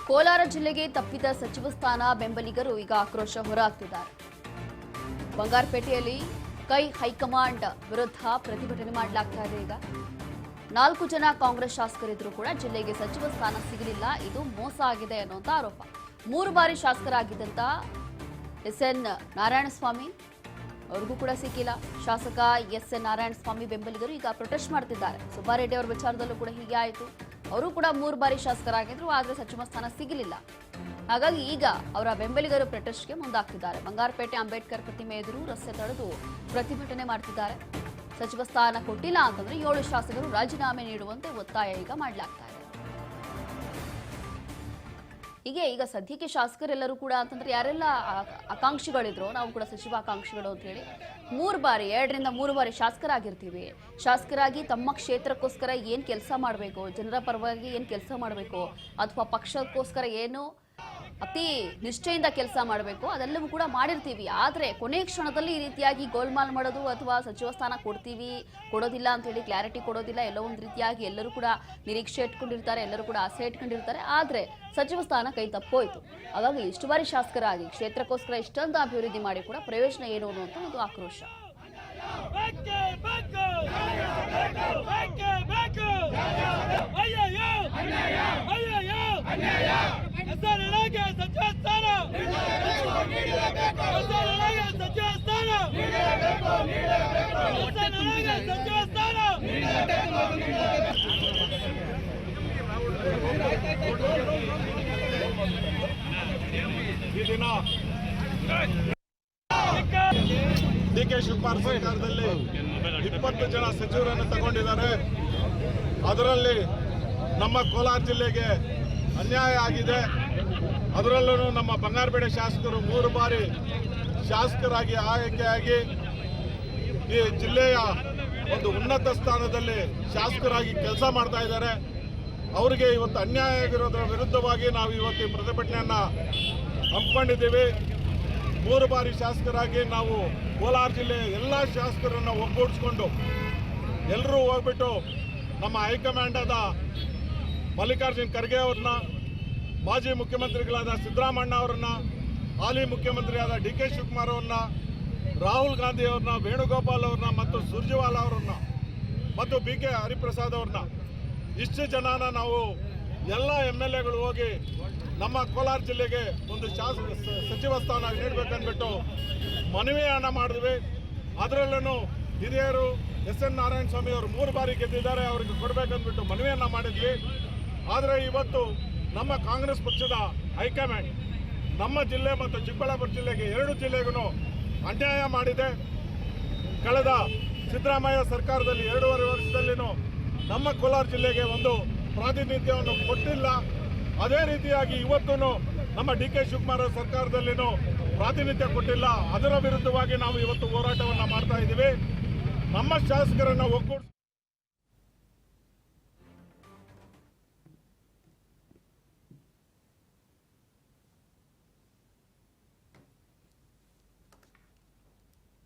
ಕೋಲಾರ ಜಿಲ್ಲೆಗೆ ತಪ್ಪಿದ ಸಚಿವ ಸ್ಥಾನ ಬೆಂಬಲಿಗರು ಈಗ ಆಕ್ರೋಶ ಹೊರಹಾಕ್ತಿದ್ದಾರೆ. ಬಂಗಾರಪೇಟೆಯಲ್ಲಿ ಹೈಕಮಾಂಡ್ ವಿರುದ್ಧ ಪ್ರತಿಭಟನೆ ಮಾಡಲಾಗ್ತಾ ಇದೆ. ಈಗ 4 ಜನ ಕಾಂಗ್ರೆಸ್ ಶಾಸಕರಿದ್ರು ಕೂಡ ಜಿಲ್ಲೆಗೆ ಸಚಿವ ಸ್ಥಾನ ಸಿಗಲಿಲ್ಲ, ಇದು ಮೋಸ ಆಗಿದೆ ಅನ್ನುವಂತ ಆರೋಪ. 3 ಬಾರಿ ಶಾಸಕರಾಗಿದ್ದಂತ ಎಸ್.ಎನ್. ನಾರಾಯಣಸ್ವಾಮಿ ಅವ್ರಿಗೂ ಕೂಡ ಸಿಕ್ಕಿಲ್ಲ. ಶಾಸಕ ಎಸ್.ಎನ್. ನಾರಾಯಣಸ್ವಾಮಿ ಬೆಂಬಲಿಗರು ಈಗ ಪ್ರೊಟೆಸ್ಟ್ ಮಾಡ್ತಿದ್ದಾರೆ. ಸುಬ್ಬಾರೆಡ್ಡಿ ಅವರ ವಿಚಾರದಲ್ಲೂ ಕೂಡ ಹೀಗೆ ಆಯಿತು. ಅವರು ಕೂಡ 3 ಬಾರಿ ಶಾಸಕರಾಗಿದ್ರು, ಆದರೆ ಸಚಿವ ಸ್ಥಾನ ಸಿಗಲಿಲ್ಲ. ಹಾಗಾಗಿ ಈಗ ಅವರ ಬೆಂಬಲಿಗರು ಪ್ರೊಟೆಸ್ಟ್ಗೆ ಮುಂದಾಗ್ತಿದ್ದಾರೆ. ಬಂಗಾರಪೇಟೆ ಅಂಬೇಡ್ಕರ್ ಪ್ರತಿಮೆ ಎದುರು ರಸ್ತೆ ತಡೆದು ಪ್ರತಿಭಟನೆ ಮಾಡ್ತಿದ್ದಾರೆ. ಸಚಿವ ಸ್ಥಾನ ಕೊಟ್ಟಿಲ್ಲ ಅಂತಂದ್ರೆ 7 ಶಾಸಕರು ರಾಜೀನಾಮೆ ನೀಡುವಂತೆ ಒತ್ತಾಯ ಈಗ ಮಾಡಲಾಗ್ತಾ ಇದೆ. ಹೀಗೆ ಈಗ ಸದ್ಯಕ್ಕೆ ಶಾಸಕರೆಲ್ಲರೂ ಕೂಡ ಅಂತಂದ್ರೆ ಯಾರೆಲ್ಲ ಆಕಾಂಕ್ಷಿಗಳಿದ್ರು, ನಾವು ಕೂಡ ಸಚಿವ ಆಕಾಂಕ್ಷಿಗಳು ಅಂತ ಹೇಳಿ 2 ರಿಂದ 3 ಬಾರಿ ಶಾಸಕರಾಗಿರ್ತೀವಿ. ಶಾಸಕರಾಗಿ ತಮ್ಮ ಕ್ಷೇತ್ರಕ್ಕೋಸ್ಕರ ಏನು ಕೆಲಸ ಮಾಡಬೇಕು, ಜನರ ಪರವಾಗಿ ಏನು ಕೆಲಸ ಮಾಡಬೇಕು, ಅಥವಾ ಪಕ್ಷಕ್ಕೋಸ್ಕರ ಏನು ಅತಿ ನಿಷ್ಠೆಯಿಂದ ಕೆಲಸ ಮಾಡಬೇಕು ಅದೆಲ್ಲವೂ ಕೂಡ ಮಾಡಿರ್ತೀವಿ. ಆದರೆ ಕೊನೆ ಕ್ಷಣದಲ್ಲಿ ಈ ರೀತಿಯಾಗಿ ಗೋಲ್ಮಾಲ್ ಮಾಡೋದು ಅಥವಾ ಸಚಿವ ಸ್ಥಾನ ಕೊಡೋದಿಲ್ಲ ಅಂತ ಹೇಳಿ ಕ್ಲಾರಿಟಿ ಕೊಡೋದಿಲ್ಲ. ಎಲ್ಲೋ ಒಂದು ರೀತಿಯಾಗಿ ಎಲ್ಲರೂ ಕೂಡ ನಿರೀಕ್ಷೆ ಇಟ್ಕೊಂಡಿರ್ತಾರೆ, ಎಲ್ಲರೂ ಕೂಡ ಆಸೆ ಇಟ್ಕೊಂಡಿರ್ತಾರೆ. ಆದರೆ ಸಚಿವ ಸ್ಥಾನ ಕೈ ತಪ್ಪೋಯ್ತು. ಹಾಗಾಗಿ ಇಷ್ಟು ಬಾರಿ ಶಾಸಕರಾಗಿ ಕ್ಷೇತ್ರಕ್ಕೋಸ್ಕರ ಇಷ್ಟೊಂದು ಅಭಿವೃದ್ಧಿ ಮಾಡಿ ಕೂಡ ಪ್ರಯೋಜನ ಏನು ಅನ್ನುವಂಥ ಒಂದು ಆಕ್ರೋಶ. ಡಿ.ಕೆ. ಶಿವಕುಮಾರ್ ಸರ್ಕಾರದಲ್ಲಿ 20 ಜನ ಸಚಿವರನ್ನು ತಗೊಂಡಿದ್ದಾರೆ. ಅದರಲ್ಲಿ ನಮ್ಮ ಕೋಲಾರ ಜಿಲ್ಲೆಗೆ ಅನ್ಯಾಯ ಆಗಿದೆ. ಅದರಲ್ಲೂ ನಮ್ಮ ಬಂಗಾರಪೇಟೆ ಶಾಸಕರು 3 ಬಾರಿ ಶಾಸಕರಾಗಿ ಆಯ್ಕೆಯಾಗಿ ಈ ಜಿಲ್ಲೆಯ ಒಂದು ಉನ್ನತ ಸ್ಥಾನದಲ್ಲಿ ಶಾಸಕರಾಗಿ ಕೆಲಸ ಮಾಡ್ತಾ ಇದ್ದಾರೆ. ಅವರಿಗೆ ಇವತ್ತು ಅನ್ಯಾಯ ಆಗಿರೋದರ ವಿರುದ್ಧವಾಗಿ ನಾವು ಇವತ್ತು ಈ ಪ್ರತಿಭಟನೆಯನ್ನು ಹಮ್ಮಿಕೊಂಡಿದ್ದೀವಿ. 3 ಬಾರಿ ಶಾಸಕರಾಗಿ ನಾವು ಕೋಲಾರ ಜಿಲ್ಲೆಯ ಎಲ್ಲ ಶಾಸಕರನ್ನು ಒಗ್ಗೂಡಿಸ್ಕೊಂಡು ಎಲ್ಲರೂ ಹೋಗ್ಬಿಟ್ಟು ನಮ್ಮ ಹೈಕಮಾಂಡ್ ಆದ ಮಲ್ಲಿಕಾರ್ಜುನ್ ಖರ್ಗೆ ಅವ್ರನ್ನ, ಮಾಜಿ ಮುಖ್ಯಮಂತ್ರಿಗಳಾದ ಸಿದ್ದರಾಮಣ್ಣ ಅವರನ್ನ, ಹಾಲಿ ಮುಖ್ಯಮಂತ್ರಿಯಾದ ಡಿ.ಕೆ. ಶಿವಕುಮಾರ್ ಅವ್ರನ್ನ, ರಾಹುಲ್ ಗಾಂಧಿ ಅವ್ರನ್ನ, ವೇಣುಗೋಪಾಲ್ ಅವ್ರನ್ನ ಮತ್ತು ಸುರ್ಜೇವಾಲಾ ಅವರನ್ನ ಮತ್ತು ಬಿ.ಕೆ. ಹರಿಪ್ರಸಾದ್ ಅವ್ರನ್ನ, ಇಷ್ಟು ಜನನ ನಾವು ಎಲ್ಲ ಎಮ್.ಎಲ್.ಎಗಳು ಹೋಗಿ ನಮ್ಮ ಕೋಲಾರ ಜಿಲ್ಲೆಗೆ ಒಂದು ಸಚಿವ ಸ್ಥಾನ ನೀಡಬೇಕಂದ್ಬಿಟ್ಟು ಮನವಿಯನ್ನು ಮಾಡಿದ್ವಿ. ಅದರಲ್ಲೂ ಹಿರಿಯರು ಎಸ್.ಎನ್. ನಾರಾಯಣಸ್ವಾಮಿ ಅವರು 3 ಬಾರಿ ಗೆದ್ದಿದ್ದಾರೆ, ಅವರಿಗೆ ಕೊಡಬೇಕಂದ್ಬಿಟ್ಟು ಮನವಿಯನ್ನು ಮಾಡಿದ್ವಿ. ಆದರೆ ಇವತ್ತು ನಮ್ಮ ಕಾಂಗ್ರೆಸ್ ಪಕ್ಷದ ಹೈಕಮಾಂಡ್ ನಮ್ಮ ಜಿಲ್ಲೆ ಮತ್ತು ಚಿಕ್ಕಬಳ್ಳಾಪುರ ಜಿಲ್ಲೆಗೆ 2 ಜಿಲ್ಲೆಗೂ ಅನ್ಯಾಯ ಮಾಡಿದೆ. ಕಳೆದ ಸಿದ್ದರಾಮಯ್ಯ ಸರ್ಕಾರದಲ್ಲಿ 2.5 ವರ್ಷದಲ್ಲಿನೂ ನಮ್ಮ ಕೋಲಾರ ಜಿಲ್ಲೆಗೆ ಒಂದು ಪ್ರಾತಿನಿಧ್ಯವನ್ನು ಕೊಟ್ಟಿಲ್ಲ. ಅದೇ ರೀತಿಯಾಗಿ ಇವತ್ತು ನಮ್ಮ ಡಿ.ಕೆ. ಶಿವಕುಮಾರ್ ಸರ್ಕಾರದಲ್ಲಿನೂ ಪ್ರಾತಿನಿಧ್ಯ ಕೊಟ್ಟಿಲ್ಲ. ಅದರ ವಿರುದ್ಧವಾಗಿ ನಾವು ಇವತ್ತು ಹೋರಾಟವನ್ನು ಮಾಡ್ತಾ ಇದ್ದೀವಿ. ನಮ್ಮ ಶಾಸಕರನ್ನು ಒಗ್ಗೂಡಿಸಿ